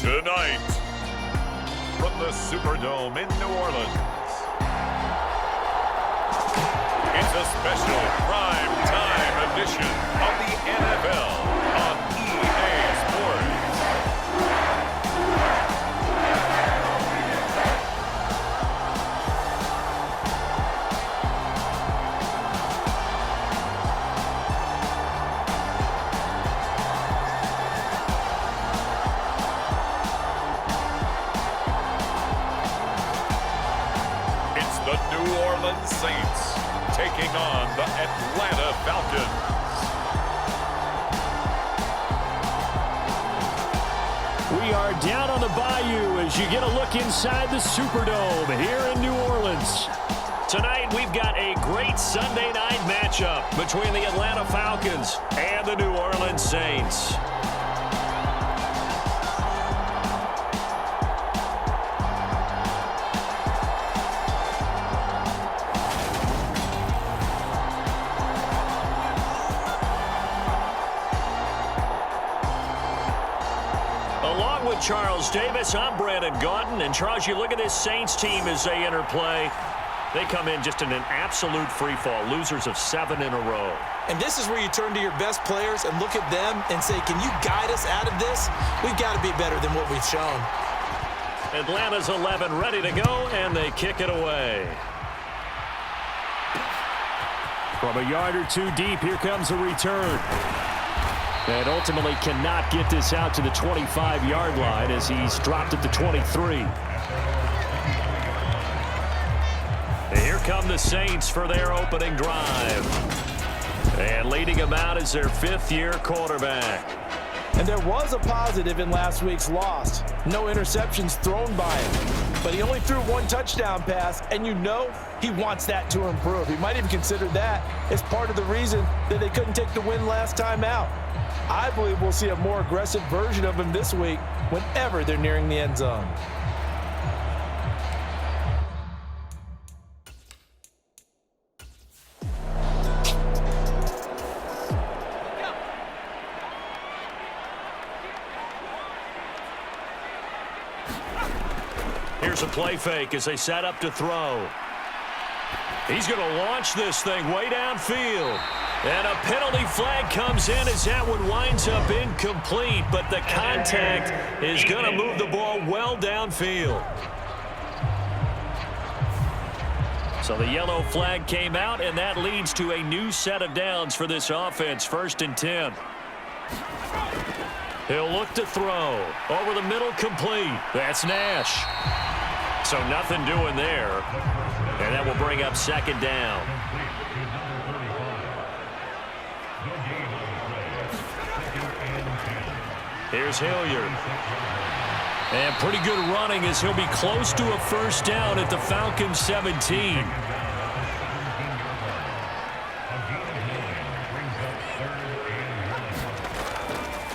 Tonight, from the Superdome in New Orleans, it's a special prime time edition of the NFL on EA Sports. It's the New Orleans Saints taking on the Atlanta Falcons. We are down on the bayou as you get a look inside the Superdome here in New Orleans. Tonight we've got a great Sunday night matchup between the Atlanta Falcons and the New Orleans Saints. Along with Charles Davis, I'm Brandon Gaudin. And Charles, you look at this Saints team as they enter play. They come in just in an absolute freefall, losers of 7 in a row. And this is where you turn to your best players and look at them and say, can you guide us out of this? We've got to be better than what we've shown. Atlanta's 11 ready to go, and they kick it away. From a yard or two deep, here comes a return. And ultimately cannot get this out to the 25-yard line as he's dropped at the 23. And here come the Saints for their opening drive. And leading them out is their 5th-year quarterback. And there was a positive in last week's loss. No interceptions thrown by him. But he only threw 1 touchdown pass, and you know he wants that to improve. He might even consider that as part of the reason that they couldn't take the win last time out. I believe we'll see a more aggressive version of him this week whenever they're nearing the end zone. Here's a play fake as they set up to throw. He's going to launch this thing way downfield. And a penalty flag comes in as that one winds up incomplete, but the contact is going to move the ball well downfield. So the yellow flag came out, and that leads to a new set of downs for this offense, 1st and 10. He'll look to throw. Over the middle, complete. That's Nash. So nothing doing there. And that will bring up 2nd down. Here's Hilliard. And pretty good running as he'll be close to a 1st down at the Falcons 17.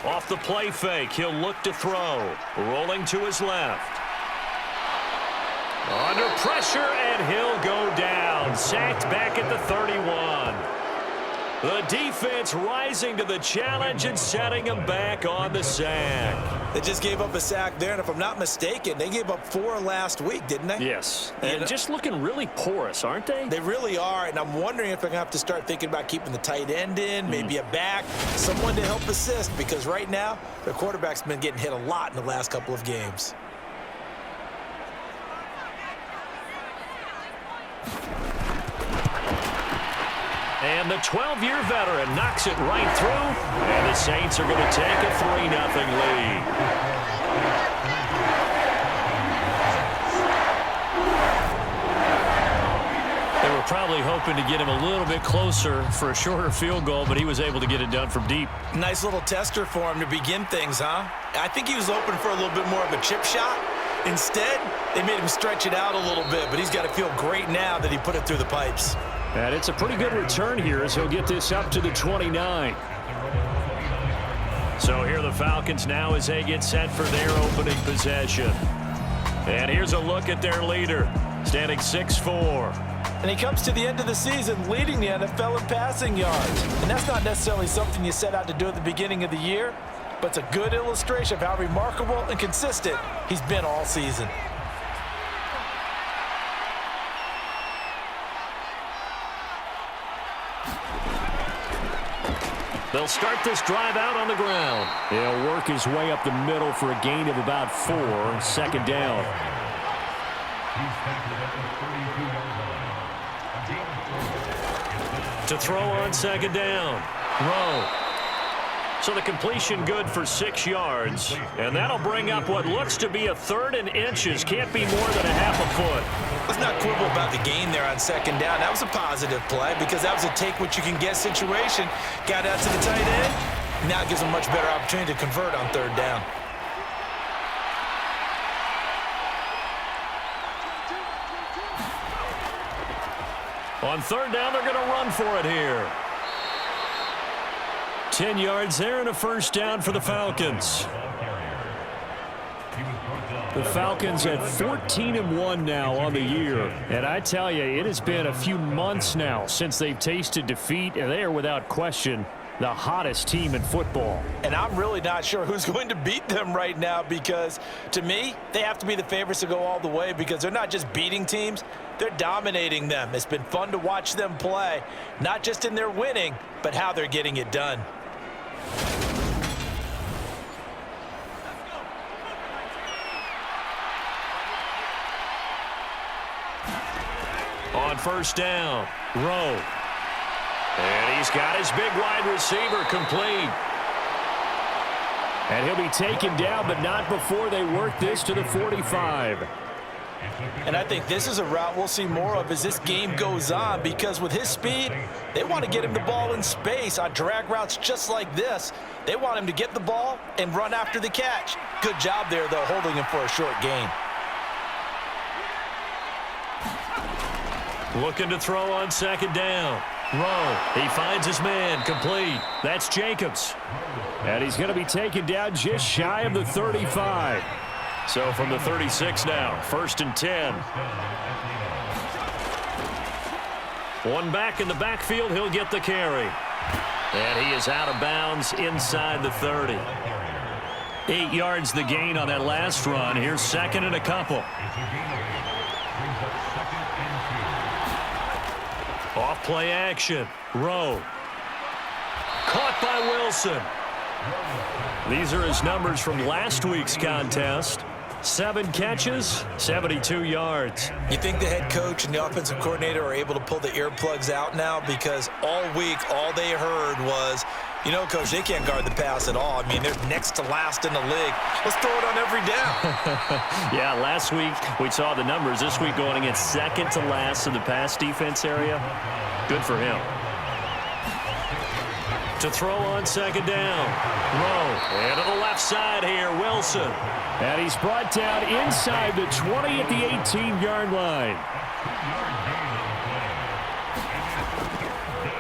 Off the play fake, he'll look to throw. Rolling to his left. Under pressure, and he'll go down. Sacked back at the 31. The defense rising to the challenge and setting him back on the sack. They just gave up a sack there, and if I'm not mistaken, they gave up 4 last week, didn't they? Yes, and just looking really porous, aren't they? They really are, and I'm wondering if they're going to have to start thinking about keeping the tight end in, maybe a back, someone to help assist, because right now, their quarterback's been getting hit a lot in the last couple of games. And the 12-year veteran knocks it right through, and the Saints are going to take a 3-0 lead. They were probably hoping to get him a little bit closer for a shorter field goal, but he was able to get it done from deep. Nice little tester for him to begin things, huh? I think he was hoping for a little bit more of a chip shot. Instead, they made him stretch it out a little bit, but he's got to feel great now that he put it through the pipes. And it's a pretty good return here as he'll get this up to the 29. So here are the Falcons now as they get set for their opening possession. And here's a look at their leader, standing 6'4". And he comes to the end of the season leading the NFL in passing yards. And that's not necessarily something you set out to do at the beginning of the year, but it's a good illustration of how remarkable and consistent he's been all season. They'll start this drive out on the ground. He'll work his way up the middle for a gain of about 4, second down. To throw on second down. Rowe. So the completion good for 6 yards. And that'll bring up what looks to be a 3rd and inches. Can't be more than a half a foot. Let's not quibble about the gain there on second down. That was a positive play because that was a take-what-you-can-get situation. Got out to the tight end. Now it gives him a much better opportunity to convert on 3rd down. On 3rd down, they're going to run for it here. 10 yards there and a first down for the Falcons. The Falcons at 14-1 now on the year. And I tell you, it has been a few months now since they've tasted defeat, and they are without question the hottest team in football. And I'm really not sure who's going to beat them right now because, to me, they have to be the favorites to go all the way because they're not just beating teams, they're dominating them. It's been fun to watch them play, not just in their winning, but how they're getting it done. On first down, Rowe. And he's got his big wide receiver complete. And he'll be taken down, but not before they work this to the 45. And I think this is a route we'll see more of as this game goes on because with his speed, they want to get him the ball in space on drag routes just like this. They want him to get the ball and run after the catch. Good job there, though, holding him for a short gain. Looking to throw on second down. Rowe, he finds his man, complete. That's Jacobs. And he's going to be taken down just shy of the 35. So from the 36 now, 1st and 10. One back in the backfield, he'll get the carry. And he is out of bounds inside the 30. 8 yards the gain on that last run. Here's 2nd and a couple. Off play action. Rowe. Caught by Wilson. These are his numbers from last week's contest. 7 catches, 72 yards. You think the head coach and the offensive coordinator are able to pull the earplugs out now because all week all they heard was, you know, Coach, they can't guard the pass at all. I mean, they're next to last in the league. Let's throw it on every down. Yeah, last week we saw the numbers. This week going against 2nd to last in the pass defense area. Good for him. To throw on second down. Rowe. And to the left side here, Wilson. And he's brought down inside the 20 at the 18-yard line.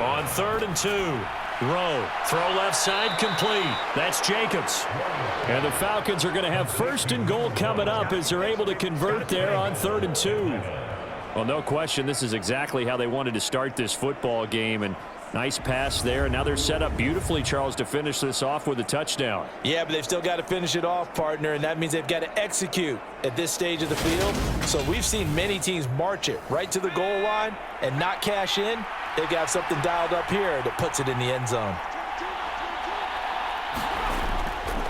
On 3rd and 2. Rowe. Throw left side complete. That's Jacobs. And the Falcons are going to have 1st and goal coming up as they're able to convert there on 3rd and 2. Well, no question, this is exactly how they wanted to start this football game. And nice pass there. And now they're set up beautifully, Charles, to finish this off with a touchdown. Yeah, but they've still got to finish it off, partner, and that means they've got to execute at this stage of the field. So we've seen many teams march it right to the goal line and not cash in. They've got something dialed up here that puts it in the end zone.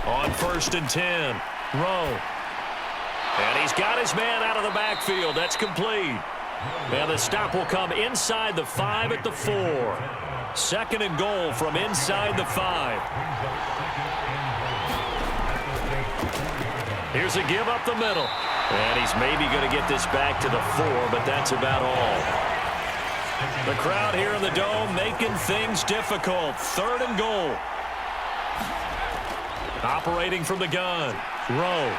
On 1st and 10, Rowe. And he's got his man out of the backfield. That's complete. And the stop will come inside the 5 at the 4. 2nd and goal from inside the 5. Here's a give up the middle. And he's maybe going to get this back to the 4, but that's about all. The crowd here in the Dome making things difficult. 3rd and goal. Operating from the gun. Rowe.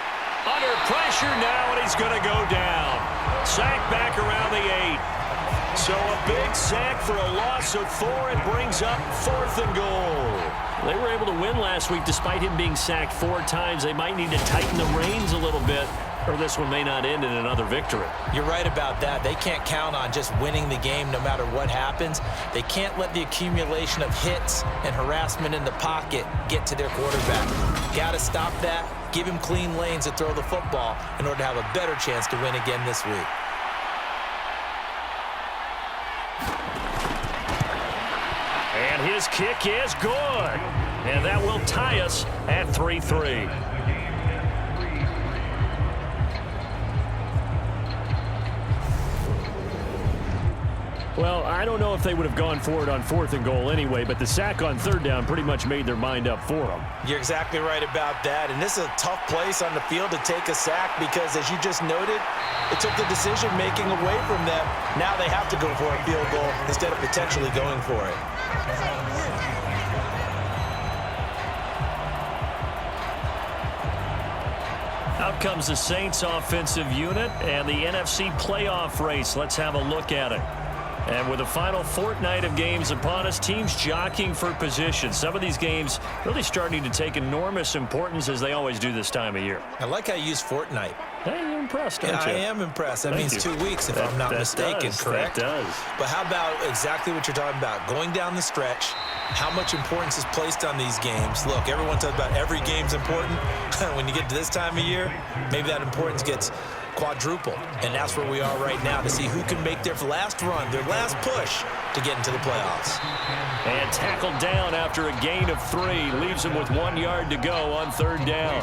Under pressure now, and he's going to go down. Sacked back around the 8. So a big sack for a loss of 4. It brings up 4th and goal. They were able to win last week despite him being sacked 4 times. They might need to tighten the reins a little bit, or this one may not end in another victory. You're right about that. They can't count on just winning the game no matter what happens. They can't let the accumulation of hits and harassment in the pocket get to their quarterback. Got to stop that. Give him clean lanes to throw the football in order to have a better chance to win again this week. And his kick is good. And that will tie us at 3-3. Well, I don't know if they would have gone for it on 4th and goal anyway, but the sack on 3rd down pretty much made their mind up for them. You're exactly right about that. And this is a tough place on the field to take a sack because, as you just noted, it took the decision-making away from them. Now they have to go for a field goal instead of potentially going for it. Out comes the Saints offensive unit and the NFC playoff race. Let's have a look at it. And with the final fortnight of games upon us, teams jockeying for position. Some of these games really starting to take enormous importance as they always do this time of year. I like how you use fortnight. Hey, you're impressed, aren't you? I am impressed. That means 2 weeks, if I'm not mistaken, correct? That does. But how about exactly what you're talking about? Going down the stretch, how much importance is placed on these games? Look, everyone talks about every game's important. When you get to this time of year, maybe that importance gets quadruple. And that's where we are right now to see who can make their last run, their last push to get into the playoffs. And tackled down after a gain of 3. Leaves him with 1 yard to go on 3rd down.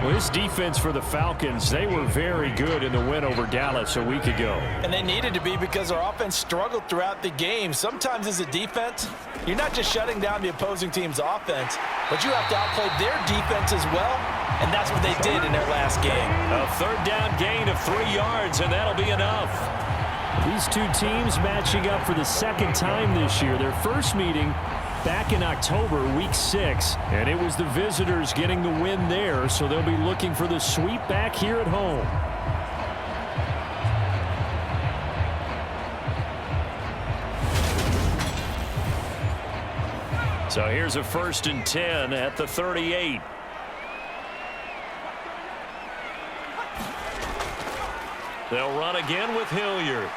Well, this defense for the Falcons, they were very good in the win over Dallas a week ago. And they needed to be because our offense struggled throughout the game. Sometimes as a defense, you're not just shutting down the opposing team's offense, but you have to outplay their defense as well. And that's what they did in their last game. A 3rd down gain of 3 yards, and that'll be enough. These two teams matching up for the 2nd time this year. Their first meeting back in October, week 6, and it was the visitors getting the win there, so they'll be looking for the sweep back here at home. So here's a 1st and 10 at the 38. They'll run again with Hilliard.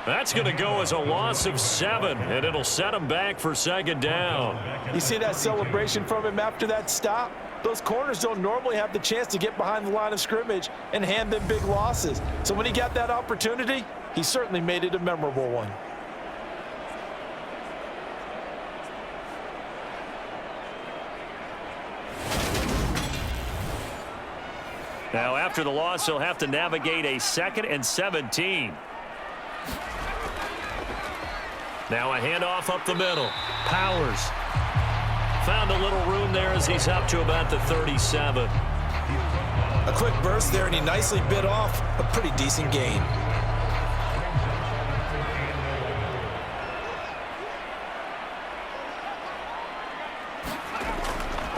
That's going to go as a loss of 7, and it'll set him back for 2nd down. You see that celebration from him after that stop? Those corners don't normally have the chance to get behind the line of scrimmage and hand them big losses. So when he got that opportunity, he certainly made it a memorable one. Now, after the loss, he'll have to navigate a 2nd and 17. Now a handoff up the middle. Powers found a little room there as he's up to about the 37. A quick burst there, and he nicely bit off a pretty decent gain.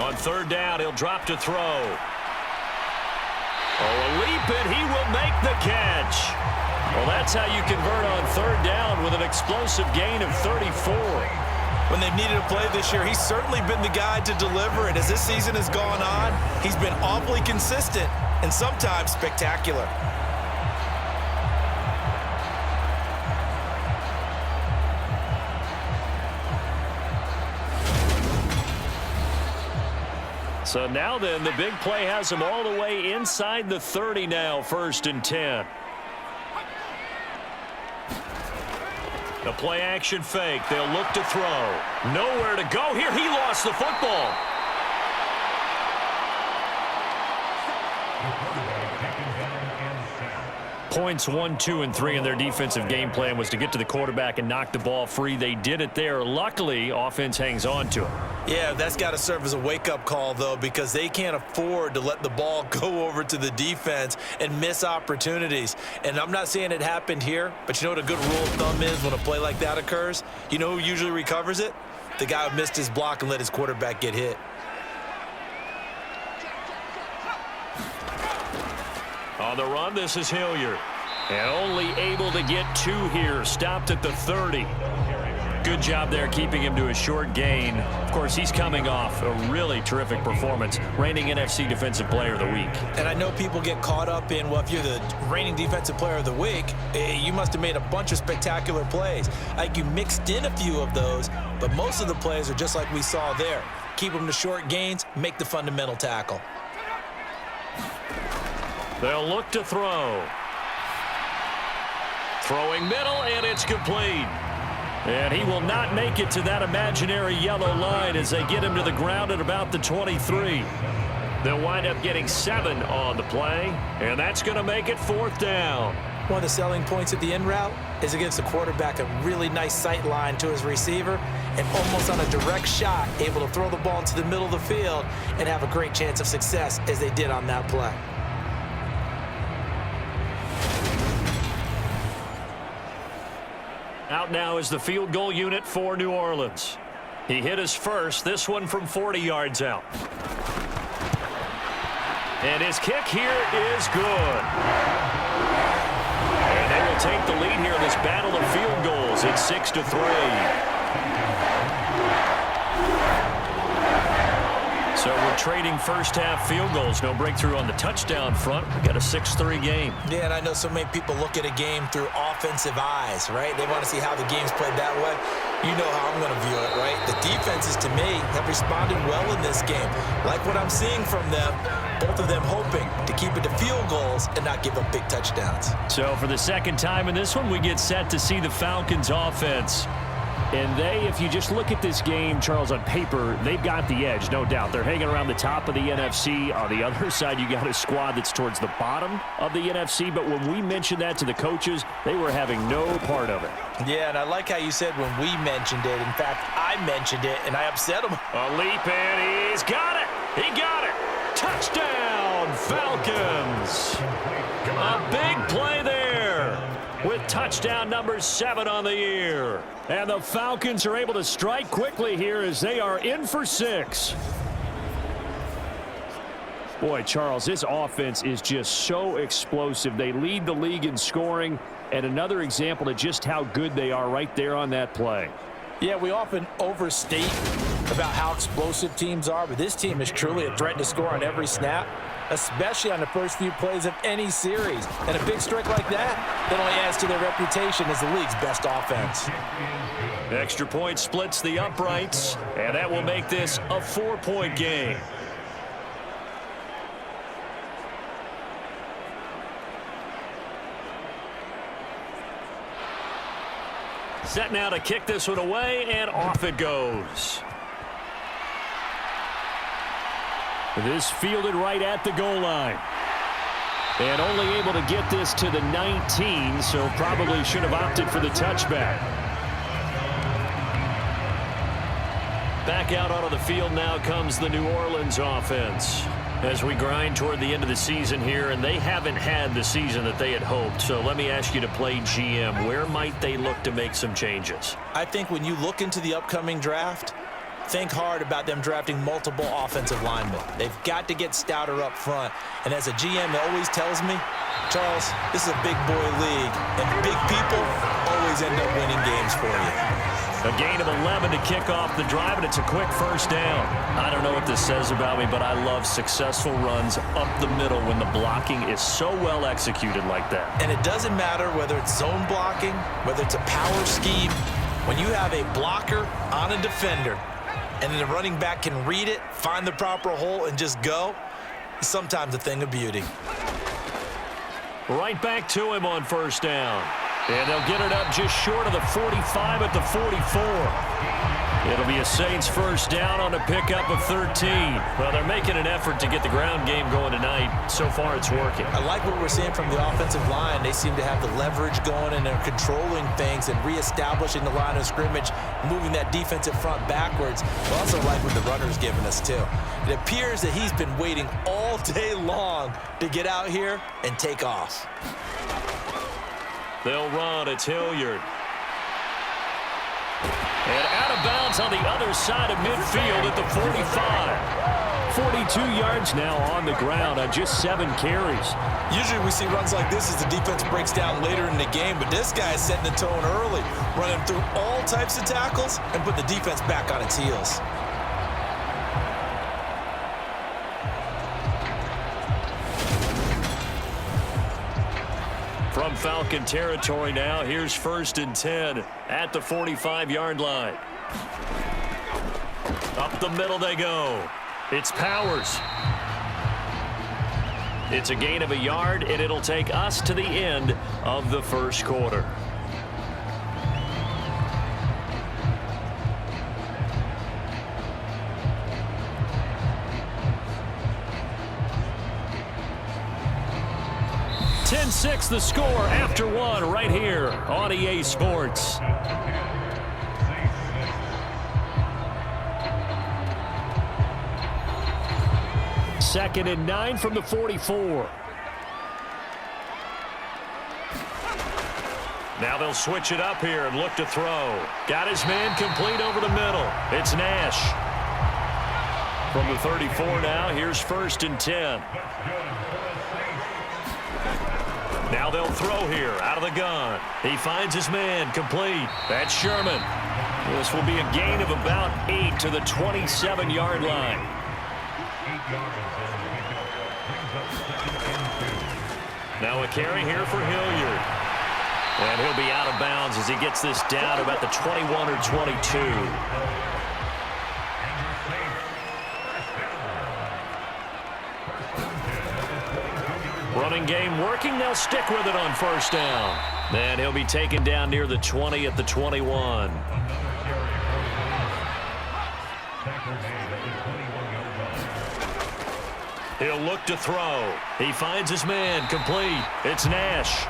On 3rd down, he'll drop to throw. Oh, a leap, and he will make the catch. Well, that's how you convert on 3rd down with an explosive gain of 34. When they've needed a play this year, he's certainly been the guy to deliver it. As this season has gone on, he's been awfully consistent and sometimes spectacular. So now then, the big play has him all the way inside the 30 now, 1st and 10. The play action fake. They'll look to throw. Nowhere to go here. He lost the football. Points 1, 2, and 3 in their defensive game plan was to get to the quarterback and knock the ball free. They did it there. Luckily, offense hangs on to it. Yeah, that's got to serve as a wake-up call, though, because they can't afford to let the ball go over to the defense and miss opportunities. And I'm not saying it happened here, but you know what a good rule of thumb is when a play like that occurs? You know who usually recovers it? The guy who missed his block and let his quarterback get hit. On the run, this is Hilliard. And only able to get 2 here. Stopped at the 30. Good job there keeping him to a short gain. Of course, he's coming off a really terrific performance. Reigning NFC Defensive Player of the Week. And I know people get caught up in, well, if you're the reigning Defensive Player of the Week, you must have made a bunch of spectacular plays. Like you mixed in a few of those, but most of the plays are just like we saw there. Keep them to short gains, make the fundamental tackle. They'll look to throw. Throwing middle, and it's complete. And he will not make it to that imaginary yellow line as they get him to the ground at about the 23. They'll wind up getting 7 on the play, and that's going to make it 4th down. One of the selling points at the end route is it gives the quarterback a really nice sight line to his receiver and almost on a direct shot able to throw the ball into the middle of the field and have a great chance of success as they did on that play. Out now is the field goal unit for New Orleans. He hit his first, this one from 40 yards out. And his kick here is good. And they will take the lead here in this battle of field goals. It's 6-3. So we're trading first-half field goals. No breakthrough on the touchdown front. We got a 6-3 game. Yeah, and I know so many people look at a game through offensive eyes, right? They want to see how the game's played that way. You know how I'm going to view it, right? The defenses, to me, have responded well in this game. Like what I'm seeing from them, both of them hoping to keep it to field goals and not give up big touchdowns. So for the second time in this one, we get set to see the Falcons offense. And they, if you just look at this game, Charles, on paper, they've got the edge, no doubt. They're hanging around the top of the NFC. On the other side, you got a squad that's towards the bottom of the NFC. But when we mentioned that to the coaches, they were having no part of it. Yeah, and I like how you said when we mentioned it. In fact, I mentioned it, and I upset them. A leap, and he's got it. He got it. Touchdown, Falcons. A big play there with touchdown number 7 on the year. And the Falcons are able to strike quickly here as they are in for 6. Boy, Charles, this offense is just so explosive. They lead the league in scoring, and another example of just how good they are right there on that play. Yeah, we often overstate about how explosive teams are, but this team is truly a threat to score on every snap, especially on the first few plays of any series. And a big strike like that only adds to their reputation as the league's best offense. Extra point splits the uprights, and that will make this a 4-point game. Set now to kick this one away, and off it goes. This fielded right at the goal line. And only able to get this to the 19, so probably should have opted for the touchback. Back out onto the field now comes the New Orleans offense. As we grind toward the end of the season here, and they haven't had the season that they had hoped. So let me ask you to play GM. Where might they look to make some changes? I think when you look into the upcoming draft, think hard about them drafting multiple offensive linemen. They've got to get stouter up front. And as a GM that always tells me, Charles, this is a big boy league, and big people always end up winning games for you. A gain of 11 to kick off the drive, and it's a quick first down. I don't know what this says about me, but I love successful runs up the middle when the blocking is so well executed like that. And it doesn't matter whether it's zone blocking, whether it's a power scheme. When you have a blocker on a defender, and then the running back can read it, find the proper hole, and just go, it's sometimes a thing of beauty. Right back to him on first down. And they'll get it up just short of the 45 at the 44. It'll be a Saints first down on a pickup of 13. Well, they're making an effort to get the ground game going tonight. So far, it's working. I like what we're seeing from the offensive line. They seem to have the leverage going, and they're controlling things and reestablishing the line of scrimmage, moving that defensive front backwards. I also like what the runner's giving us, too. It appears that he's been waiting all day long to get out here and take off. They'll run. It's Hilliard. And out of bounds on the other side of midfield at the 45. 42 yards now on the ground on just 7 carries. Usually we see runs like this as the defense breaks down later in the game, but this guy is setting the tone early, running through all types of tackles and put the defense back on its heels. From Falcon territory now, here's 1st and 10 at the 45-yard line. Up the middle they go. It's Powers. It's a gain of a yard, and it'll take us to the end of the first quarter. .6 the score after 1 right here on EA Sports. Second and 9 from the 44. Now they'll switch it up here and look to throw. Got his man complete over the middle. It's Nash. From the 34 now, here's 1st and 10. Now they'll throw here out of the gun. He finds his man complete. That's Sherman. This will be a gain of about 8 to the 27-yard line. Now a carry here for Hilliard. And he'll be out of bounds as he gets this down to about the 21 or 22. Running game working. They'll stick with it on 1st down. And he'll be taken down near the 20 at the 21. He'll look to throw. He finds his man complete. It's Nash.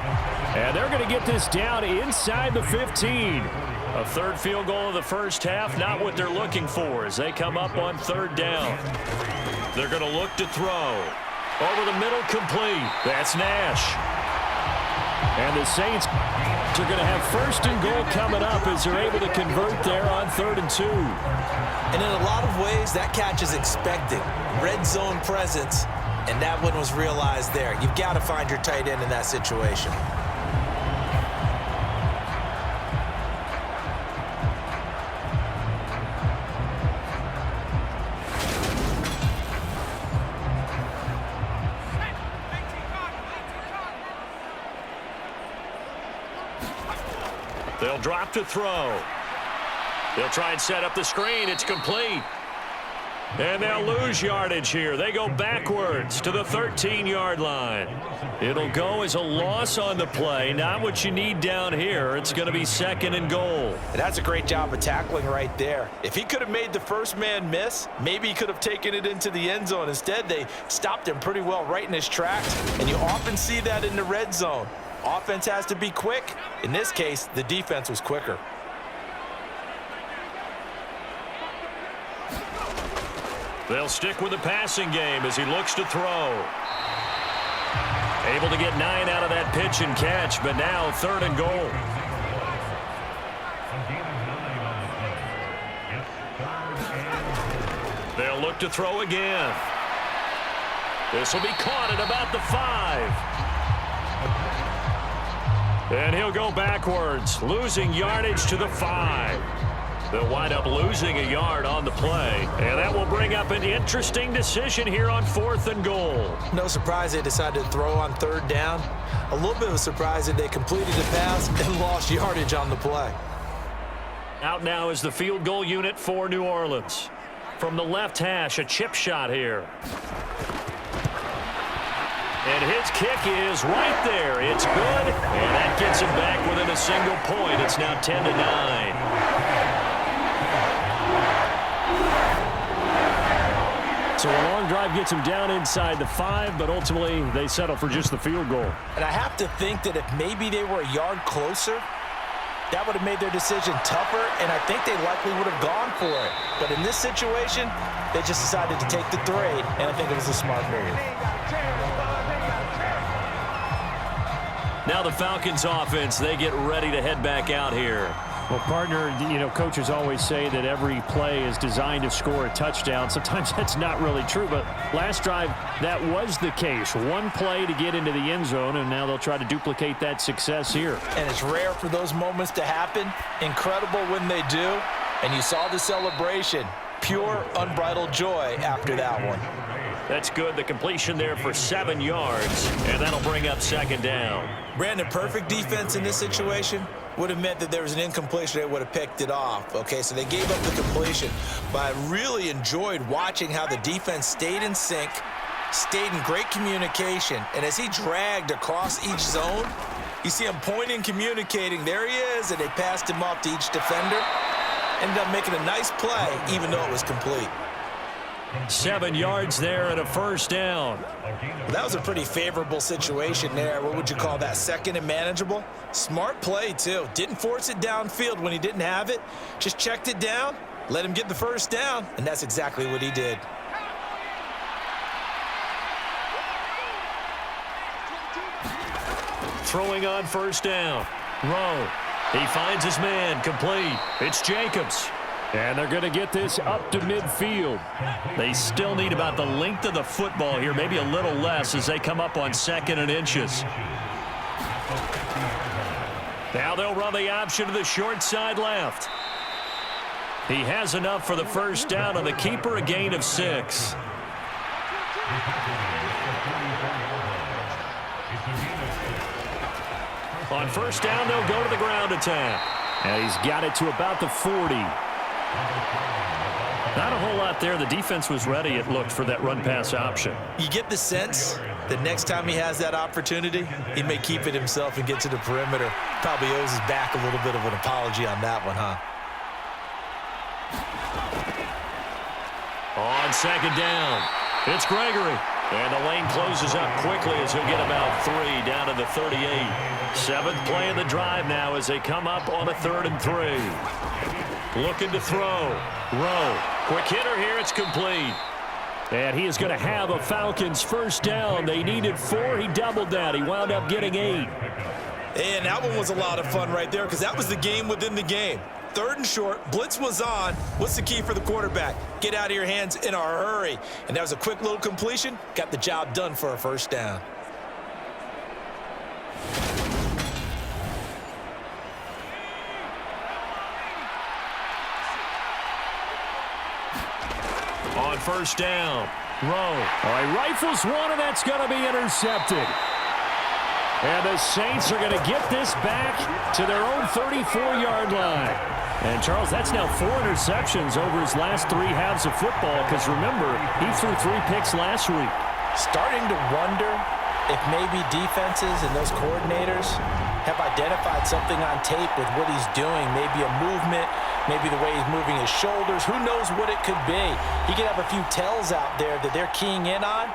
And they're going to get this down inside the 15. A 3rd field goal of the first half, not what they're looking for as they come up on 3rd down. They're going to look to throw. Over the middle, complete. That's Nash. And the Saints are going to have 1st and goal coming up as they're able to convert there on 3rd and 2. And in a lot of ways, that catch is expected. Red zone presence, and that one was realized there. You've got to find your tight end in that situation. They'll drop to throw. They'll try and set up the screen. It's complete. And they'll lose yardage here. They go backwards to the 13-yard line. It'll go as a loss on the play. Not what you need down here. It's going to be 2nd and goal. And that's a great job of tackling right there. If he could have made the first man miss, maybe he could have taken it into the end zone. Instead, they stopped him pretty well right in his tracks. And you often see that in the red zone. Offense has to be quick. In this case, the defense was quicker. They'll stick with the passing game as he looks to throw. Able to get 9 out of that pitch and catch, but now 3rd and goal. They'll look to throw again. This will be caught at about the 5. And he'll go backwards, losing yardage to the 5. They'll wind up losing a yard on the play. And that will bring up an interesting decision here on 4th and goal. No surprise they decided to throw on 3rd down. A little bit of a surprise that they completed the pass and lost yardage on the play. Out now is the field goal unit for New Orleans. From the left hash, a chip shot here. And his kick is right there. It's good. And that gets him back within a single point. It's now 10-9. So a long drive gets him down inside the 5, but ultimately they settle for just the field goal. And I have to think that if maybe they were a yard closer, that would have made their decision tougher, and I think they likely would have gone for it. But in this situation, they just decided to take the 3, and I think it was a smart move. Now the Falcons offense, they get ready to head back out here. Well, partner, coaches always say that every play is designed to score a touchdown. Sometimes that's not really true, but last drive, that was the case. One play to get into the end zone, and now they'll try to duplicate that success here. And it's rare for those moments to happen. Incredible when they do. And you saw the celebration. Pure, unbridled joy after that one. That's good. The completion there for 7 yards, and that'll bring up second down. Brandon, perfect defense in this situation would have meant that there was an incompletion. They would have picked it off. Okay, so they gave up the completion. But I really enjoyed watching how the defense stayed in sync, stayed in great communication. And as he dragged across each zone, you see him pointing, communicating. There he is, and they passed him off to each defender. Ended up making a nice play, even though it was complete. 7 yards there and a first down. That was a pretty favorable situation there. What would you call that? Second and manageable? Smart play, too. Didn't force it downfield when he didn't have it. Just checked it down, let him get the first down, and that's exactly what he did. Throwing on first down. Rowe. He finds his man. Complete. It's Jacobs. And they're going to get this up to midfield. They still need about the length of the football here, maybe a little less as they come up on 2nd and inches. Now they'll run the option to the short side left. He has enough for the first down on the keeper, a gain of 6. On first down, they'll go to the ground attack. And he's got it to about the 40. Not a whole lot there. The defense was ready, it looked, for that run-pass option. You get the sense that next time he has that opportunity, he may keep it himself and get to the perimeter. Probably owes his back a little bit of an apology on that one, huh? On second down, it's Gregory. And the lane closes up quickly as he'll get about 3 down to the 38. 7th play of the drive now as they come up on a 3rd and 3. Looking to throw. Rowe. Quick hitter here. It's complete. And he is going to have a Falcons first down. They needed 4. He doubled that. He wound up getting 8. And that one was a lot of fun right there because that was the game within the game. 3rd and short. Blitz was on. What's the key for the quarterback? Get out of your hands in a hurry. And that was a quick little completion. Got the job done for a first down. On first down, Rowe. He rifles one, and that's going to be intercepted. And the Saints are going to get this back to their own 34-yard line. And, Charles, that's now 4 interceptions over his last 3 halves of football because, remember, he threw 3 picks last week. Starting to wonder if maybe defenses and those coordinators have identified something on tape with what he's doing, maybe a movement, maybe the way he's moving his shoulders. Who knows what it could be? He could have a few tells out there that they're keying in on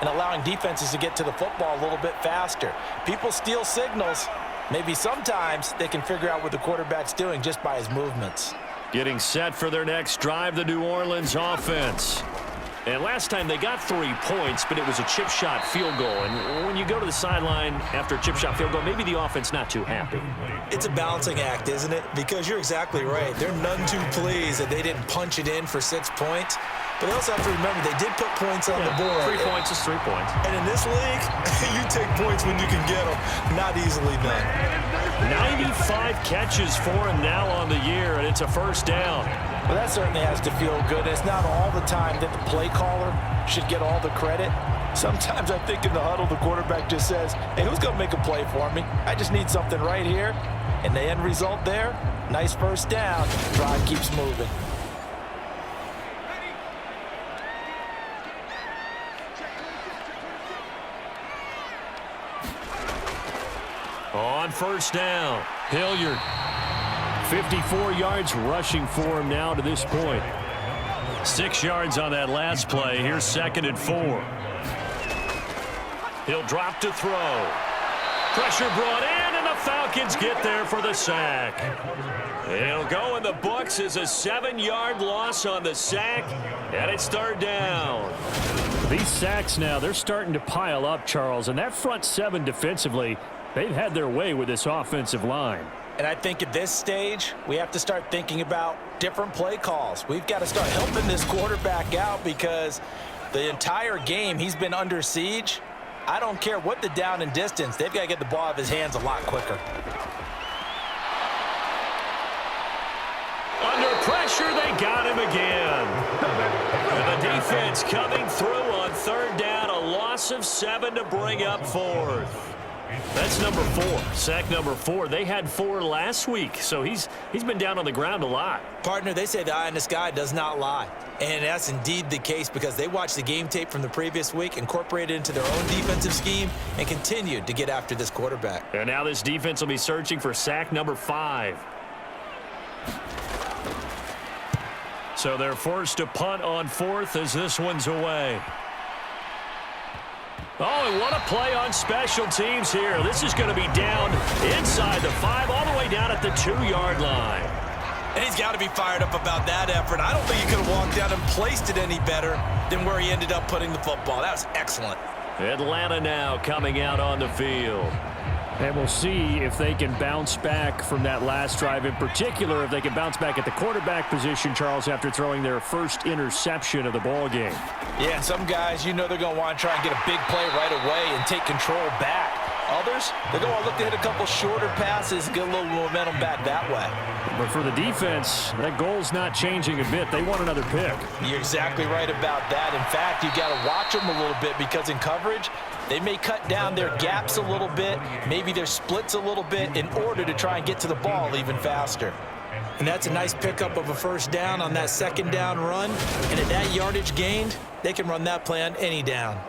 and allowing defenses to get to the football a little bit faster. People steal signals. Maybe sometimes they can figure out what the quarterback's doing just by his movements. Getting set for their next drive, the New Orleans offense. And last time they got 3 points, but it was a chip shot field goal. And when you go to the sideline after a chip shot field goal, maybe the offense not too happy. It's a balancing act, isn't it? Because you're exactly right. They're none too pleased that they didn't punch it in for 6 points. But they also have to remember they did put points on the board. 3 points is 3 points. And in this league, you take points when you can get them. Not easily done. 95 catches for him now on the year, and it's a first down. Well, that certainly has to feel good. It's not all the time that the play caller should get all the credit. Sometimes I think in the huddle, the quarterback just says, hey, who's going to make a play for me? I just need something right here. And the end result there, nice first down. Drive keeps moving. On first down, Hilliard. 54 yards rushing for him now to this point. 6 yards on that last play. Here's 2nd and 4. He'll drop to throw. Pressure brought in, and the Falcons get there for the sack. It'll go in the books as a 7-yard loss on the sack, and it's 3rd down. These sacks now, they're starting to pile up, Charles, and that front 7 defensively, they've had their way with this offensive line. And I think at this stage, we have to start thinking about different play calls. We've got to start helping this quarterback out because the entire game he's been under siege. I don't care what the down and distance. They've got to get the ball out of his hands a lot quicker. Under pressure, they got him again. And the defense coming through on third down, a loss of 7 to bring up fourth. That's number 4, sack number 4. They had 4 last week, so he's been down on the ground a lot. Partner, they say the eye in the sky does not lie. And that's indeed the case because they watched the game tape from the previous week, incorporated it into their own defensive scheme, and continued to get after this quarterback. And now this defense will be searching for sack number 5. So they're forced to punt on 4th as this one's away. Oh, and what a play on special teams here. This is going to be down inside the 5, all the way down at the 2-yard line. And he's got to be fired up about that effort. I don't think he could have walked down and placed it any better than where he ended up putting the football. That was excellent. Atlanta now coming out on the field. And we'll see if they can bounce back from that last drive. In particular, if they can bounce back at the quarterback position, Charles, after throwing their first interception of the ball game. Yeah, some guys, you know they're going to want to try and get a big play right away and take control back. Others, they're going to look to hit a couple shorter passes, get a little momentum back that way. But for the defense, that goal's not changing a bit. They want another pick. You're exactly right about that. In fact, you got to watch them a little bit because in coverage, they may cut down their gaps a little bit, maybe their splits a little bit in order to try and get to the ball even faster. And that's a nice pickup of a first down on that second down run. And at that yardage gained, they can run that play on any down.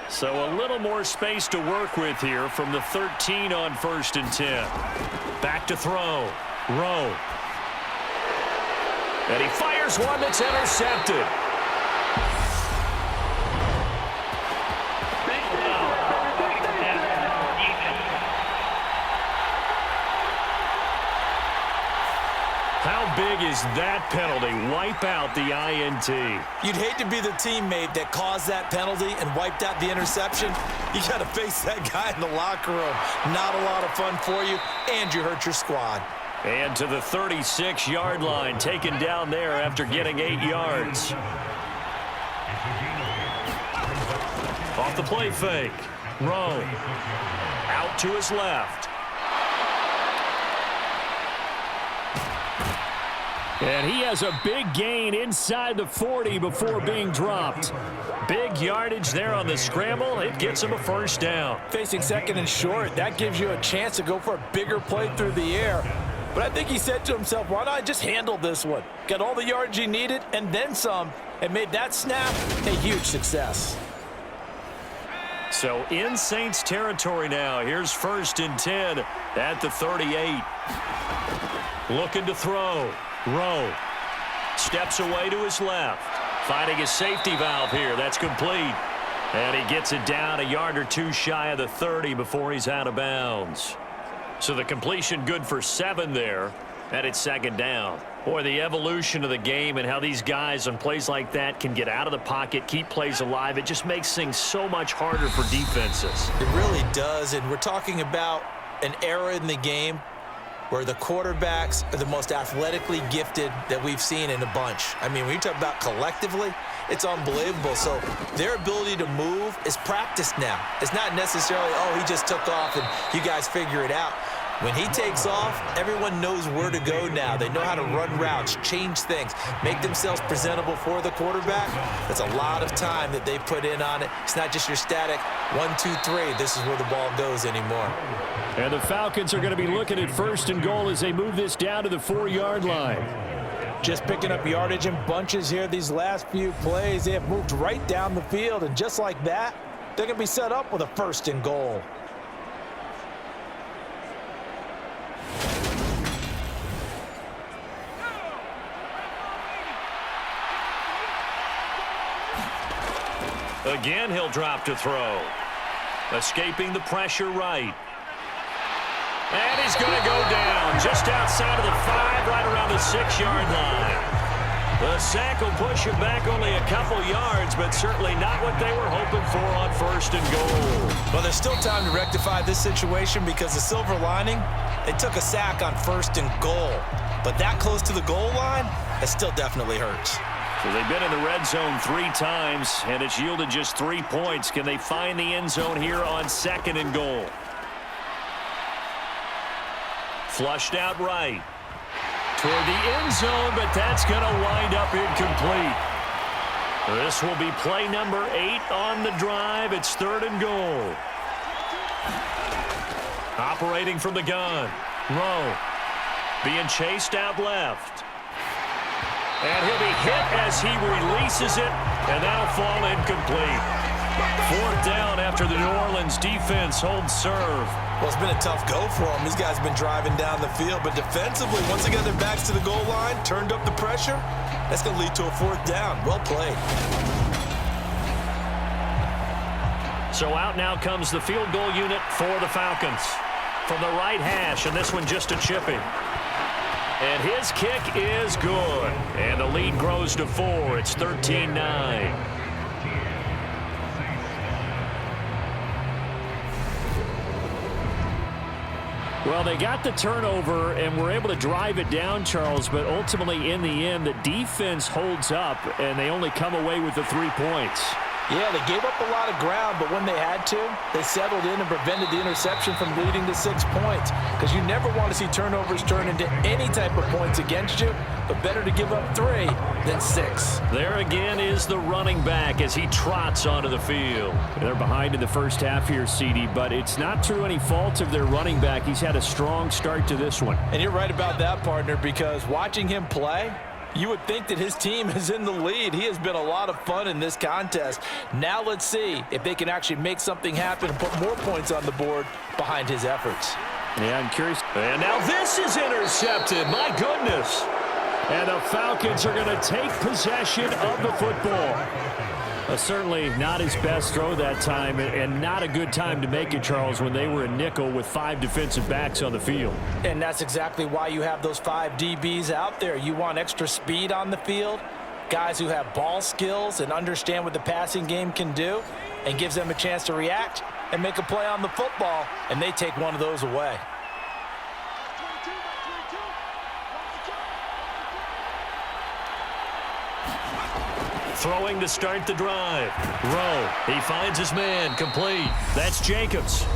So a little more space to work with here from the 13 on 1st and 10. Back to throw. Rowe. And he fires one that's intercepted. How big is that penalty? Wipe out the INT. You'd hate to be the teammate that caused that penalty and wiped out the interception. You got to face that guy in the locker room. Not a lot of fun for you, and you hurt your squad. And to the 36-yard line, taken down there after getting 8 yards. Off the play fake. Rowe. Out to his left. And he has a big gain inside the 40 before being dropped. Big yardage there on the scramble. It gets him a first down. Facing second and short, that gives you a chance to go for a bigger play through the air. But I think he said to himself, why not just handle this one? Got all the yardage he needed and then some, and made that snap a huge success. So in Saints territory now. Here's 1st and 10 at the 38. Looking to throw. Rowe steps away to his left. Finding a safety valve here. That's complete. And he gets it down a yard or two shy of the 30 before he's out of bounds. So the completion good for 7 there. And it's second down. Boy, the evolution of the game and how these guys on plays like that can get out of the pocket, keep plays alive. It just makes things so much harder for defenses. It really does. And we're talking about an era in the game where the quarterbacks are the most athletically gifted that we've seen in a bunch. I mean, when you talk about collectively, it's unbelievable. So their ability to move is practiced now. It's not necessarily, oh, he just took off and you guys figure it out. When he takes off, everyone knows where to go now. They know how to run routes, change things, make themselves presentable for the quarterback. That's a lot of time that they put in on it. It's not just your static 1, 2, 3. This is where the ball goes anymore. And the Falcons are going to be looking at 1st and goal as they move this down to the 4-yard line. Just picking up yardage in bunches here these last few plays. They have moved right down the field, and just like that, they're going to be set up with a 1st and goal. Again, he'll drop to throw. Escaping the pressure right. And he's going to go down just outside of the 5, right around the 6-yard line. The sack will push him back only a couple yards, but certainly not what they were hoping for on 1st and goal. Well, there's still time to rectify this situation because the silver lining, they took a sack on 1st and goal. But that close to the goal line, it still definitely hurts. So they've been in the red zone 3 times, and it's yielded just 3 points. Can they find the end zone here on 2nd and goal? Flushed out right. Toward the end zone, but that's going to wind up incomplete. This will be play number 8 on the drive. It's 3rd and goal. Operating from the gun. Rowe being chased out left. And he'll be hit as he releases it, and that'll fall incomplete. 4th down after the New Orleans defense holds serve. Well, it's been a tough go for them. These guys have been driving down the field, but defensively, once they get their backs to the goal line, turned up the pressure, that's going to lead to a 4th down. Well played. So out now comes the field goal unit for the Falcons. From the right hash, and this one just a chipping. And his kick is good. And the lead grows to 4. It's 13-9. Well, they got the turnover and were able to drive it down, Charles, but ultimately in the end, the defense holds up, and they only come away with the 3 points. Yeah, they gave up a lot of ground, but when they had to, they settled in and prevented the interception from leading to 6 points. Because you never want to see turnovers turn into any type of points against you, but better to give up 3 than 6. There again is the running back as he trots onto the field. They're behind in the first half here, CD, but it's not through any fault of their running back. He's had a strong start to this one. And you're right about that, partner, because watching him play, you would think that his team is in the lead. He has been a lot of fun in this contest. Now let's see if they can actually make something happen and put more points on the board behind his efforts. Yeah, I'm curious. And now this is intercepted. My goodness. And the Falcons are going to take possession of the football. Certainly not his best throw that time, and not a good time to make it, Charles, when they were a nickel with 5 defensive backs on the field. And that's exactly why you have those 5 DBs out there. You want extra speed on the field, guys who have ball skills and understand what the passing game can do, and gives them a chance to react and make a play on the football, and they take one of those away. Throwing to start the drive. Rowe, he finds his man, complete. That's Jacobs.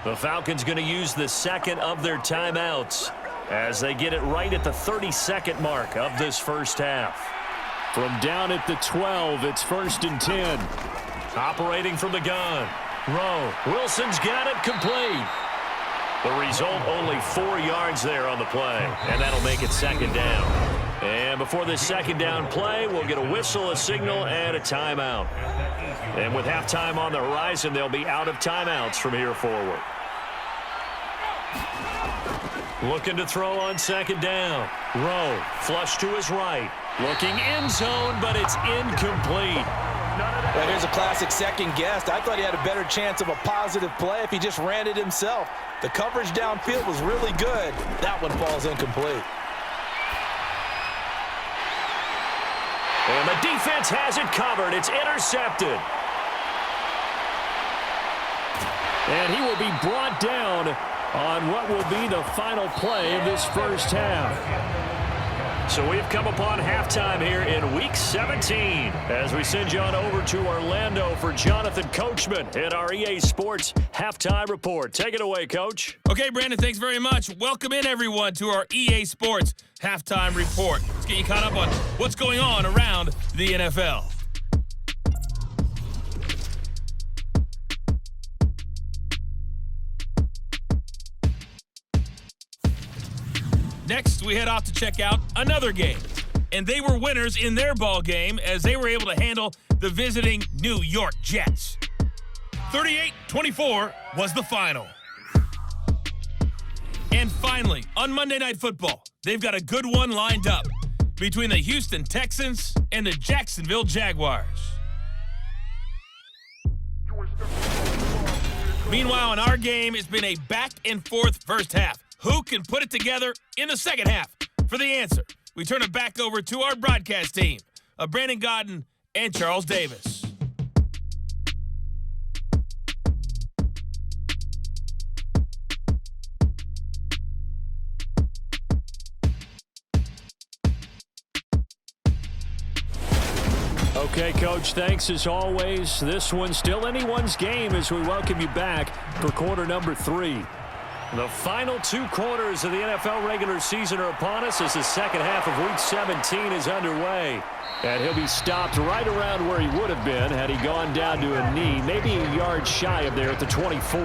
The Falcons going to use the 2nd of their timeouts as they get it right at the 32nd mark of this first half. From down at the 12, it's 1st and 10. Operating from the gun. Rowe, Wilson's got it, complete. The result, only 4 yards there on the play, and that'll make it 2nd down. And before this 2nd down play, we'll get a whistle, a signal, and a timeout. And with halftime on the horizon, they'll be out of timeouts from here forward. Looking to throw on 2nd down. Rowe, flush to his right. Looking end zone, but it's incomplete. Well, here's a classic second guess. I thought he had a better chance of a positive play if he just ran it himself. The coverage downfield was really good. That one falls incomplete. And the defense has it covered. It's intercepted. And he will be brought down on what will be the final play of this first half. So we've come upon halftime here in Week 17 as we send you on over to Orlando for Jonathan Coachman at our EA Sports Halftime Report. Take it away, Coach. Okay, Brandon, thanks very much. Welcome in, everyone, to our EA Sports Halftime Report. Let's get you caught up on what's going on around the NFL. Next, we head off to check out another game. And they were winners in their ball game as they were able to handle the visiting New York Jets. 38-24 was the final. And finally, on Monday Night Football, they've got a good one lined up between the Houston Texans and the Jacksonville Jaguars. Meanwhile, in our game, it's been a back-and-forth first half. Who can put it together in the second half? For the answer, we turn it back over to our broadcast team of Brandon Godden and Charles Davis. Okay, Coach, thanks as always. This one's still anyone's game as we welcome you back for quarter number 3. The final 2 quarters of the NFL regular season are upon us as the second half of Week 17 is underway. And he'll be stopped right around where he would have been had he gone down to a knee, maybe a yard shy of there at the 24.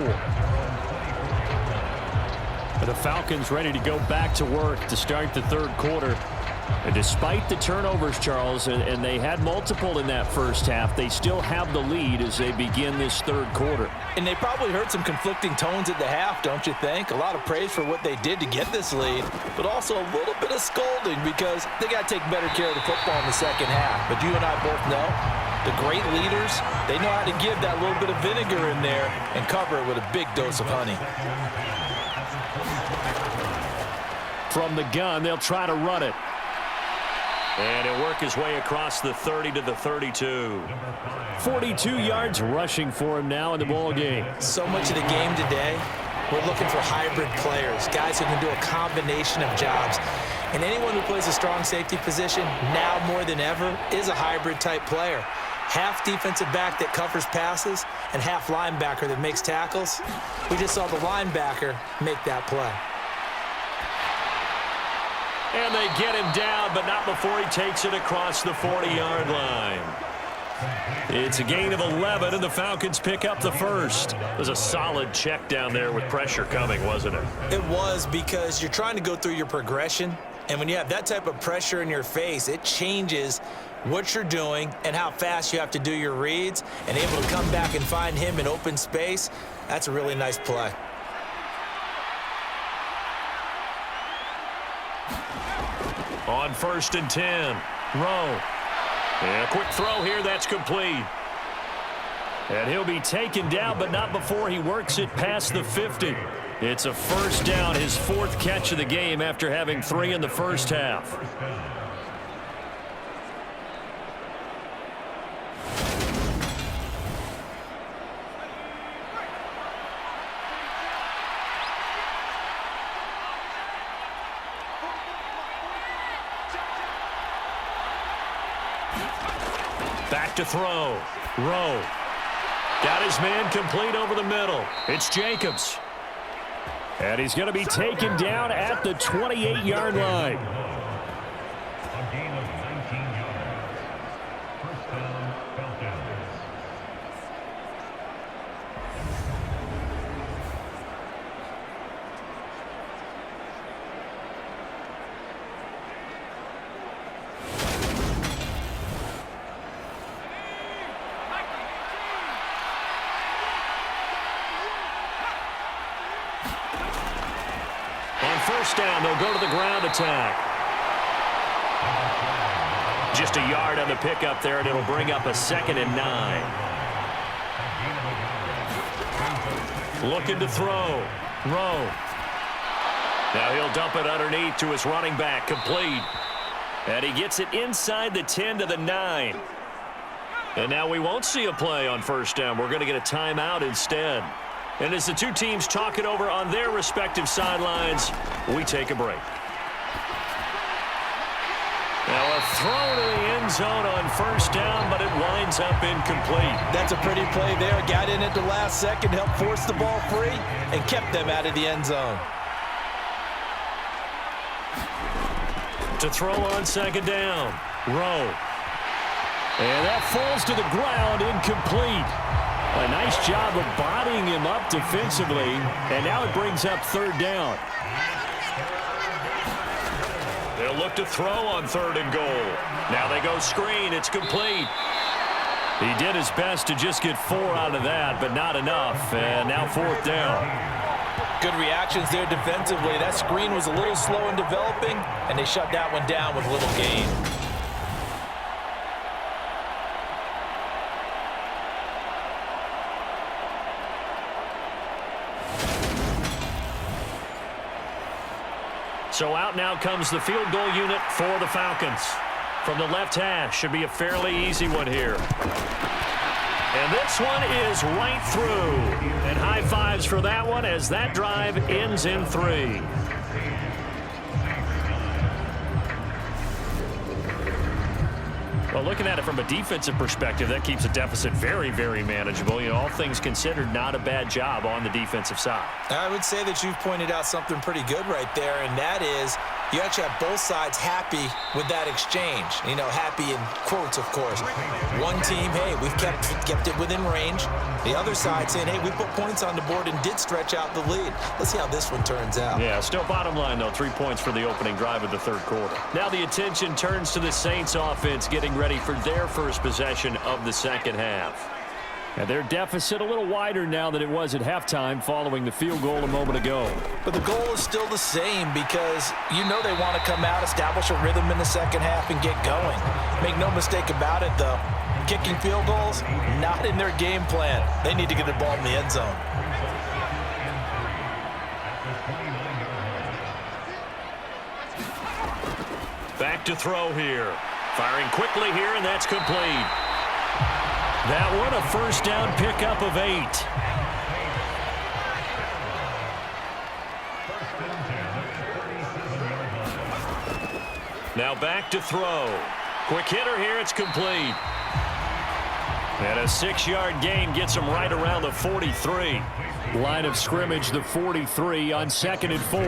But the Falcons ready to go back to work to start the third quarter. And despite the turnovers, Charles, and they had multiple in that first half, they still have the lead as they begin this third quarter. And they probably heard some conflicting tones at the half, don't you think? A lot of praise for what they did to get this lead, but also a little bit of scolding because they got to take better care of the football in the second half. But you and I both know the great leaders, they know how to give that little bit of vinegar in there and cover it with a big dose of honey. From the gun, they'll try to run it. And he'll work his way across the 30 to the 32. 42 yards rushing for him now in the ball game. So much of the game today, we're looking for hybrid players, guys who can do a combination of jobs. And anyone who plays a strong safety position, now more than ever, is a hybrid type player. Half defensive back that covers passes and half linebacker that makes tackles. We just saw the linebacker make that play. And they get him down, but not before he takes it across the 40-yard line. It's a gain of 11, and the Falcons pick up the first. It was a solid check down there with pressure coming, wasn't it? It was, because you're trying to go through your progression, and when you have that type of pressure in your face, it changes what you're doing and how fast you have to do your reads, and able to come back and find him in open space. That's a really nice play. On 1st and 10, Rowe. And a quick throw here, that's complete. And he'll be taken down, but not before he works it past the 50. It's a first down, his 4th catch of the game after having 3 in the first half. Back to throw. Rowe. Got his man complete over the middle. It's Jacobs. And he's going to be taken down at the 28-yard line. A gain of 19 yards. First down, Falcons. First down, they'll go to the ground attack. Just a yard on the pickup there, and it'll bring up a 2nd and 9. Looking to throw. Rowe. Now he'll dump it underneath to his running back, complete. And he gets it inside the 10 to the 9. And now we won't see a play on first down. We're going to get a timeout instead. And as the two teams talk it over on their respective sidelines, we take a break. Now a throw to the end zone on first down, but it winds up incomplete. That's a pretty play there. Got in at the last second, helped force the ball free, and kept them out of the end zone. To throw on 2nd down, Rowe. And that falls to the ground, incomplete. A nice job of bodying him up defensively, and now it brings up 3rd down. They'll look to throw on 3rd and goal. Now they go screen. It's complete. He did his best to just get 4 out of that, but not enough, and now 4th down. Good reactions there defensively. That screen was a little slow in developing, and they shut that one down with little gain. So out now comes the field goal unit for the Falcons. From the left hash, should be a fairly easy one here. And this one is right through. And high fives for that one as that drive ends in 3. Well, looking at it from a defensive perspective, that keeps a deficit very, very manageable. You know, all things considered, not a bad job on the defensive side. I would say that you've pointed out something pretty good right there, and that is you actually have both sides happy with that exchange. You know, happy in quotes, of course. One team, hey, we've kept it within range. The other side saying, hey, we put points on the board and did stretch out the lead. Let's see how this one turns out. Yeah, still bottom line, though, 3 points for the opening drive of the third quarter. Now the attention turns to the Saints offense getting ready for their first possession of the second half. And their deficit a little wider now than it was at halftime following the field goal a moment ago. But the goal is still the same because you know they want to come out, establish a rhythm in the second half, and get going. Make no mistake about it, though. Kicking field goals, not in their game plan. They need to get the ball in the end zone. Back to throw here. Firing quickly here, and that's complete. That one a first down pickup of 8. Now back to throw. Quick hitter here, it's complete. And a 6-yard gain gets him right around the 43. Line of scrimmage, the 43 on 2nd and 4.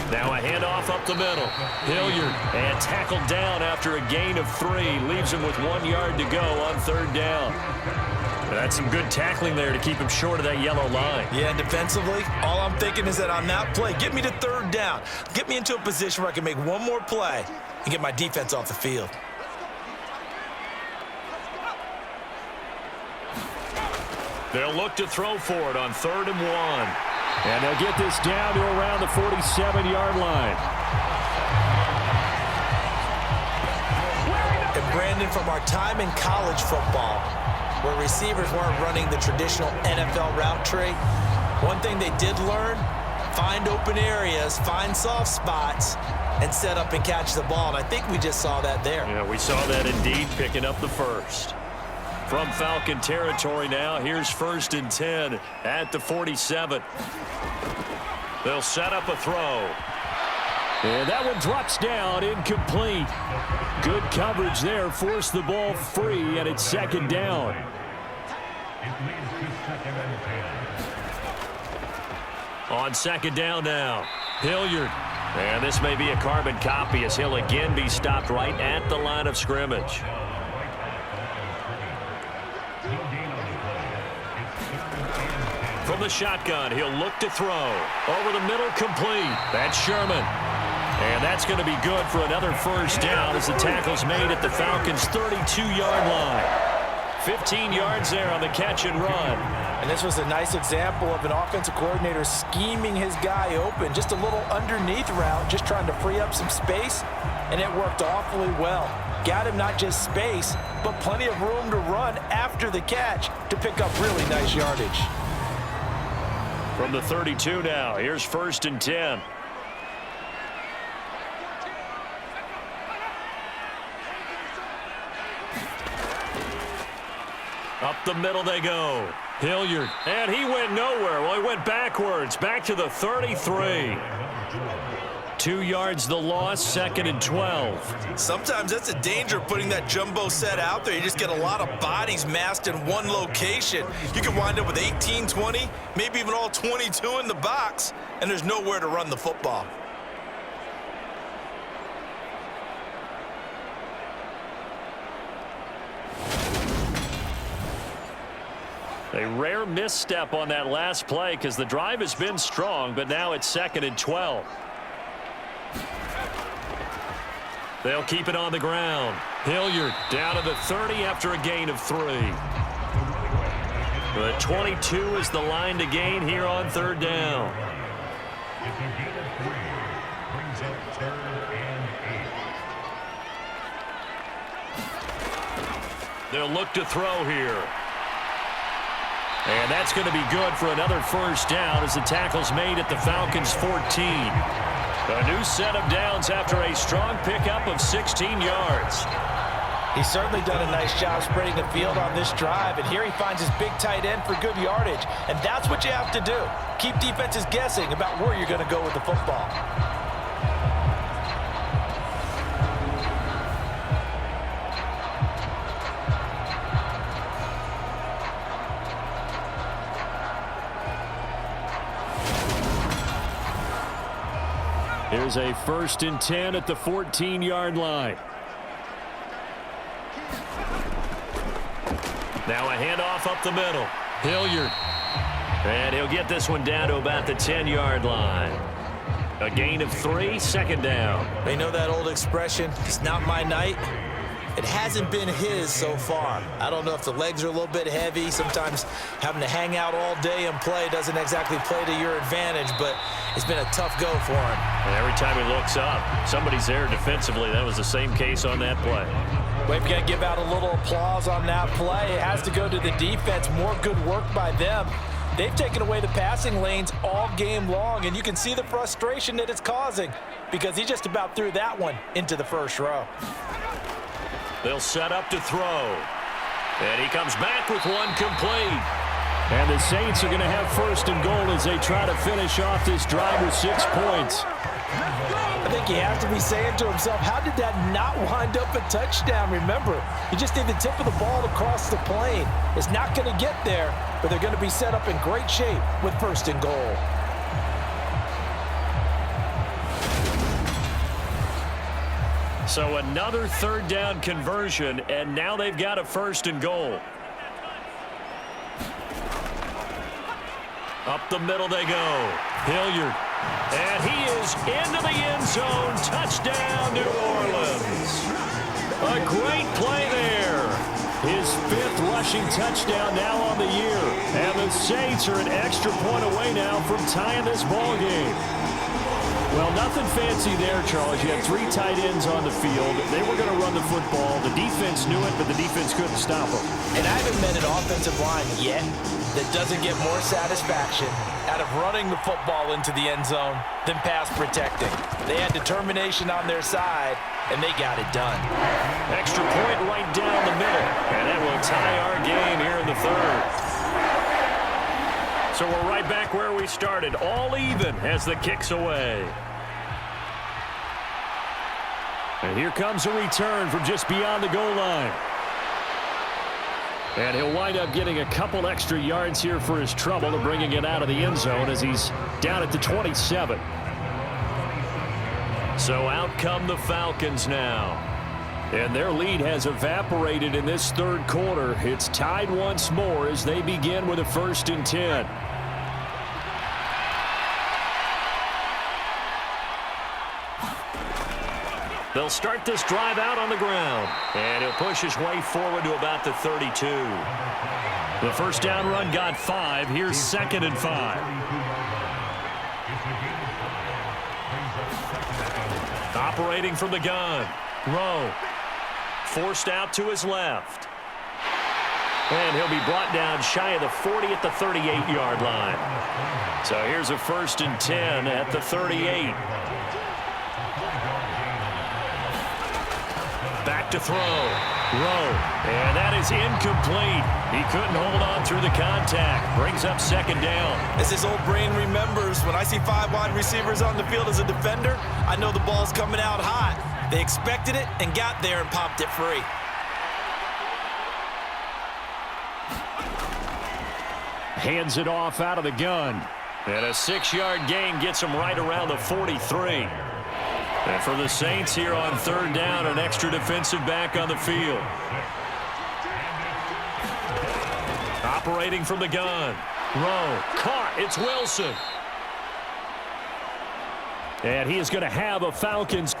Now a handoff up the middle. Hilliard, and tackled down after a gain of 3. Leaves him with 1 yard to go on 3rd down. That's some good tackling there to keep him short of that yellow line. Yeah, and defensively, all I'm thinking is that on that play, get me to 3rd down. Get me into a position where I can make one more play and get my defense off the field. They'll look to throw for it on 3rd and 1. And they'll get this down to around the 47-yard line. And Brandon, from our time in college football, where receivers weren't running the traditional NFL route tree, one thing they did learn, find open areas, find soft spots, and set up and catch the ball. And I think we just saw that there. Yeah, we saw that indeed, picking up the first. From Falcon territory now, here's 1st and 10 at the 47. They'll set up a throw. And that one drops down, incomplete. Good coverage there, forced the ball free, and it's 2nd down. On 2nd down now, Hilliard. And this may be a carbon copy as he'll again be stopped right at the line of scrimmage. From the shotgun, he'll look to throw. Over the middle, complete. That's Sherman. And that's going to be good for another first down as the tackle's made at the Falcons' 32-yard line. 15 yards there on the catch and run. And this was a nice example of an offensive coordinator scheming his guy open. Just a little underneath route, just trying to free up some space, and it worked awfully well. Got him not just space, but plenty of room to run after the catch to pick up really nice yardage. From the 32 now, here's 1st and 10. Up the middle they go. Hilliard, and he went nowhere. Well, he went backwards, back to the 33. 2 yards the loss, 2nd and 12. Sometimes that's a danger of putting that jumbo set out there. You just get a lot of bodies massed in one location. You can wind up with 18, 20, maybe even all 22 in the box, and there's nowhere to run the football. A rare misstep on that last play because the drive has been strong, but now it's 2nd and 12. They'll keep it on the ground. Hilliard down to the 30 after a gain of 3. The 22 is the line to gain here on 3rd down. It's a gain of 3. Brings up 3rd and 8. They'll look to throw here. And that's going to be good for another first down as the tackle's made at the Falcons' 14. A new set of downs after a strong pickup of 16 yards. He's certainly done a nice job spreading the field on this drive, and here he finds his big tight end for good yardage, and that's what you have to do. Keep defenses guessing about where you're going to go with the football. Here's a 1st and 10 at the 14-yard line. Now a handoff up the middle. Hilliard. And he'll get this one down to about the 10-yard line. A gain of 3, 2nd down. They know that old expression, it's not my night. It hasn't been his so far. I don't know if the legs are a little bit heavy. Sometimes having to hang out all day and play doesn't exactly play to your advantage, but it's been a tough go for him. And every time he looks up, somebody's there defensively. That was the same case on that play. We've got to give out a little applause on that play. It has to go to the defense. More good work by them. They've taken away the passing lanes all game long, and you can see the frustration that it's causing because he just about threw that one into the first row. They'll set up to throw. And he comes back with one complete. And the Saints are going to have 1st and goal as they try to finish off this drive with 6 points. I think he has to be saying to himself, how did that not wind up a touchdown? Remember, you just need the tip of the ball to cross the plane. It's not going to get there, but they're going to be set up in great shape with 1st and goal. So another 3rd down conversion, and now they've got a 1st and goal. Up the middle they go. Hilliard. And he is into the end zone. Touchdown, New Orleans. A great play there. His 5th rushing touchdown now on the year. And the Saints are an extra point away now from tying this ball game. Well, nothing fancy there, Charles. You had 3 tight ends on the field. They were going to run the football. The defense knew it, but the defense couldn't stop them. And I haven't met an offensive line yet that doesn't get more satisfaction out of running the football into the end zone than pass protecting. They had determination on their side, and they got it done. Extra point right down the middle, and that will tie our game here in the 3rd. So we're right back where we started, all even as the kick's away. And here comes a return from just beyond the goal line. And he'll wind up getting a couple extra yards here for his trouble and bringing it out of the end zone as he's down at the 27. So out come the Falcons now. And their lead has evaporated in this 3rd quarter. It's tied once more as they begin with a 1st and 10. They'll start this drive out on the ground. And he'll push his way forward to about the 32. The 1st down run got 5. Here's 2nd and 5. Operating from the gun. Rowe. Forced out to his left. And he'll be brought down shy of the 40 at the 38-yard line. So here's a 1st and 10 at the 38. Back to throw. Rowe. And that is incomplete. He couldn't hold on through the contact. Brings up 2nd down. As his old brain remembers, when I see 5 wide receivers on the field as a defender, I know the ball's coming out hot. They expected it and got there and popped it free. Hands it off out of the gun. And a 6-yard gain gets him right around the 43. And for the Saints here on 3rd down, an extra defensive back on the field. Operating from the gun. Rowe. Caught. It's Wilson. And he is going to have a Falcons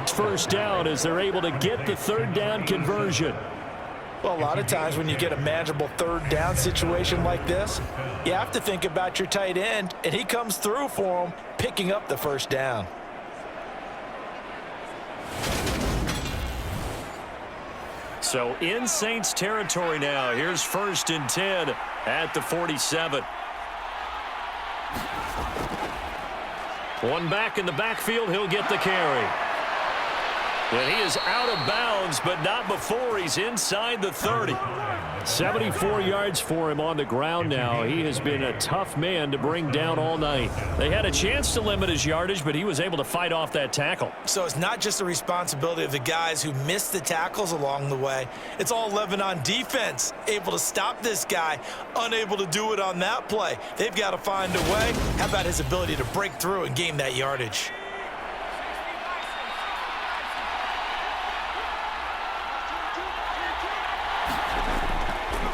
1st down as they're able to get the 3rd down conversion. Well, a lot of times when you get a manageable 3rd down situation like this, you have to think about your tight end, and he comes through for him, picking up the 1st down. So in Saints territory now. Here's 1st and 10 at the 47. One back in the backfield, he'll get the carry. And he is out of bounds, but not before he's inside the 30. 74 yards for him on the ground now. He has been a tough man to bring down all night. They had a chance to limit his yardage, but he was able to fight off that tackle. So it's not just the responsibility of the guys who missed the tackles along the way. It's all 11 on defense, able to stop this guy, unable to do it on that play. They've got to find a way. How about his ability to break through and gain that yardage?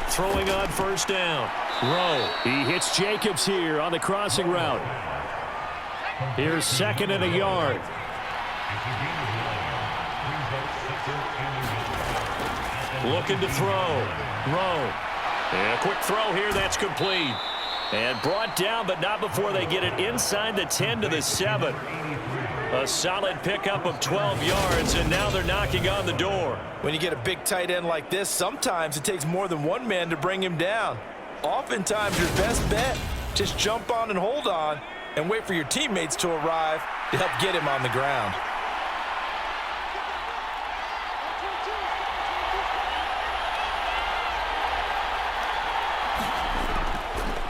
Throwing on first down. Rowe. He hits Jacobs here on the crossing route. Here's second and a yard. Looking to throw. Rowe. And a quick throw here. That's complete. And brought down, but not before they get it inside the 10 to the 7. A solid pickup of 12 yards, and now they're knocking on the door. When you get a big tight end like this, sometimes it takes more than one man to bring him down. Oftentimes, your best bet, just jump on and hold on and wait for your teammates to arrive to help get him on the ground.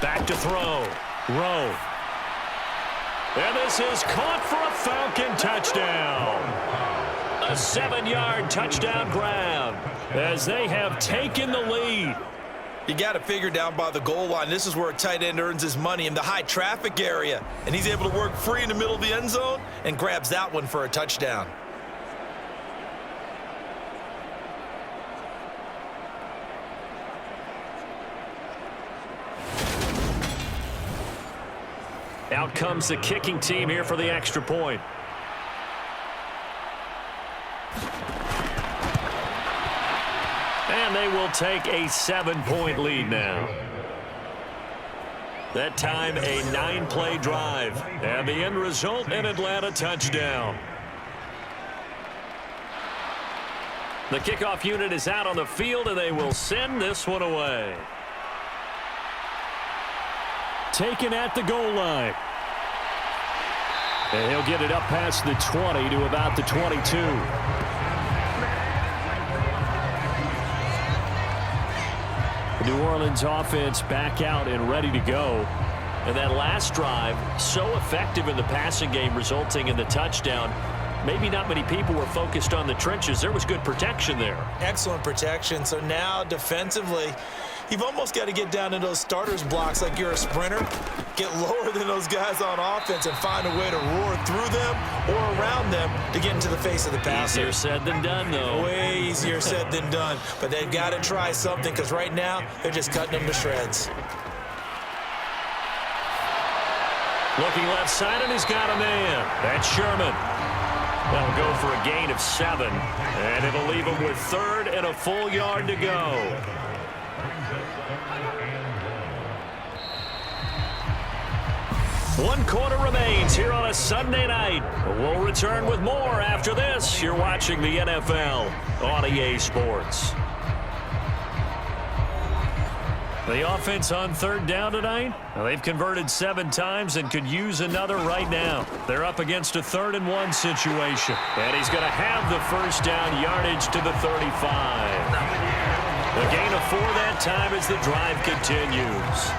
Back to throw. Rowe. And this is caught for a Falcon touchdown. A 7-yard touchdown grab as they have taken the lead. You got to figure down by the goal line. This is where a tight end earns his money, in the high traffic area. And he's able to work free in the middle of the end zone and grabs that one for a touchdown. Out comes the kicking team here for the extra point. And they will take a 7-point lead now. That time a 9-play drive. And the end result, an Atlanta touchdown. The kickoff unit is out on the field, and they will send this one away. Taken at the goal line. And he'll get it up past the 20 to about the 22. The New Orleans offense back out and ready to go. And that last drive, so effective in the passing game, resulting in the touchdown. Maybe not many people were focused on the trenches. There was good protection there. Excellent protection. So now defensively, you've almost got to get down in those starters blocks like you're a sprinter. Get lower than those guys on offense and find a way to roar through them or around them to get into the face of the passer. Easier said than done, though. Way easier said than done. But they've got to try something, because right now they're just cutting them to shreds. Looking left side, and he's got a man. That's Sherman. That'll go for a gain of 7. And it'll leave him with 3rd and a full yard to go. One quarter remains here on a Sunday night. We'll return with more after this. You're watching the NFL on EA Sports. The offense on 3rd down tonight, well, they've converted 7 times and could use another right now. They're up against a 3rd and 1 situation. And he's going to have the first down yardage to the 35. A gain of 4 that time as the drive continues.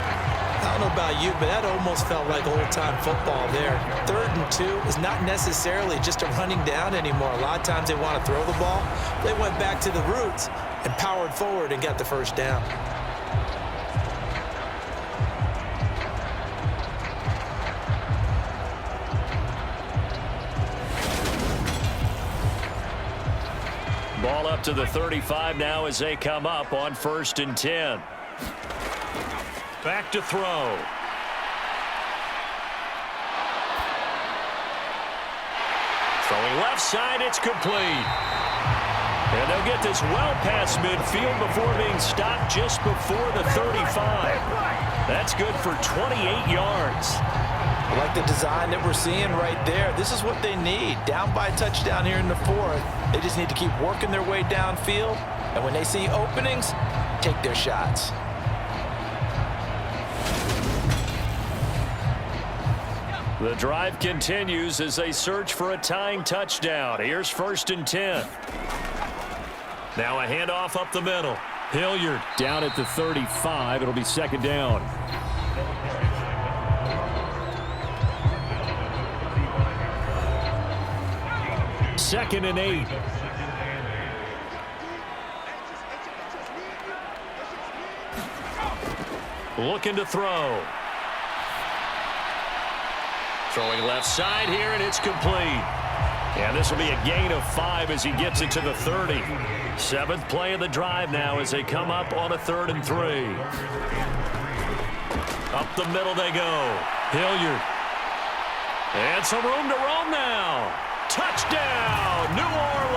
I don't know about you, but that almost felt like old-time football there. 3rd and 2 is not necessarily just a running down anymore. A lot of times they want to throw the ball. They went back to the roots and powered forward and got the first down. Ball up to the 35 now as they come up on 1st and 10. Back to throw. Throwing left side, it's complete. And they'll get this well past midfield before being stopped just before the 35. That's good for 28 yards. I like the design that we're seeing right there. This is what they need. Down by a touchdown here in the 4th. They just need to keep working their way downfield. And when they see openings, take their shots. The drive continues as they search for a tying touchdown. Here's 1st and 10. Now a handoff up the middle. Hilliard down at the 35. It'll be 2nd down. Second and 8. Looking to throw. Throwing left side here, and it's complete. And this will be a gain of 5 as he gets it to the 30. 7th play of the drive now as they come up on a 3rd and 3. Up the middle they go. Hilliard. And some room to roam now. Touchdown, New Orleans.